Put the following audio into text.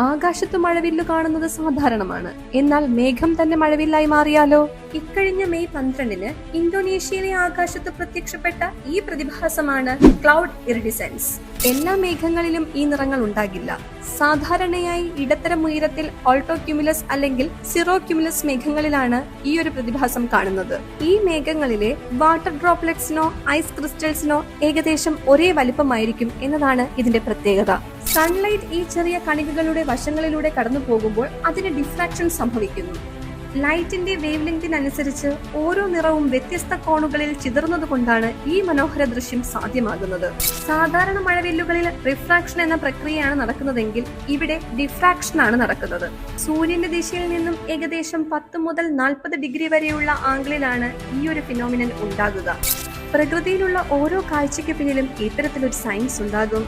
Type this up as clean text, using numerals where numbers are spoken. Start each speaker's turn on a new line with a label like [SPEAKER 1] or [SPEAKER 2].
[SPEAKER 1] ആകാശത്ത് മഴവില്ല് കാണുന്നത് സാധാരണമാണ്. എന്നാൽ മേഘം തന്നെ മഴവില്ലായി മാറിയാലോ? ഇക്കഴിഞ്ഞ മെയ് 12-ന് ഇന്തോനേഷ്യയിലെ ആകാശത്ത് പ്രത്യക്ഷപ്പെട്ട ഈ പ്രതിഭാസമാണ് ക്ലൗഡ് ഇറിഡിസെൻസ്. എല്ലാ മേഘങ്ങളിലും ഈ നിറങ്ങൾ ഉണ്ടാകില്ല. സാധാരണയായി ഇടത്തരം ഉയരത്തിൽ ഓൾട്ടോ ക്യുമുലസ് അല്ലെങ്കിൽ സിറോ ക്യുമുലസ് മേഘങ്ങളിലാണ് ഈ ഒരു പ്രതിഭാസം കാണുന്നത്. ഈ മേഘങ്ങളിലെ വാട്ടർ ഡ്രോപ്ലെറ്റ്സിനോ ഐസ് ക്രിസ്റ്റൽസിനോ ഏകദേശം ഒരേ വലിപ്പമായിരിക്കും എന്നതാണ് ഇതിന്റെ പ്രത്യേകത. സൺലൈറ്റ് ഈ ചെറിയ കണികകളുടെ വശങ്ങളിലൂടെ കടന്നു പോകുമ്പോൾ അതിന് ഡിഫ്രാക്ഷൻ സംഭവിക്കുന്നു. ലൈറ്റിന്റെ വേവ് ലെങ്തിനനുസരിച്ച് ഓരോ നിറവും വ്യത്യസ്ത കോണുകളിൽ ചിതറുന്നതുകൊണ്ടാണ് ഈ മനോഹര ദൃശ്യം സാധ്യമാകുന്നത്. സാധാരണ മഴവില്ലുകളിൽ റിഫ്രാക്ഷൻ എന്ന പ്രക്രിയയാണ് നടക്കുന്നതെങ്കിൽ ഇവിടെ ഡിഫ്രാക്ഷൻ ആണ് നടക്കുന്നത്. സൂര്യന്റെ ദിശയിൽ നിന്നും ഏകദേശം 10 മുതൽ 40 ഡിഗ്രി വരെയുള്ള ആംഗിളിലാണ് ഈ ഒരു ഫിനോമിനൻ ഉണ്ടാകുക. പ്രകൃതിയിലുള്ള ഓരോ കാഴ്ചയ്ക്ക് പിന്നിലും ഇത്തരത്തിലൊരു സയൻസ് ഉണ്ടാകും.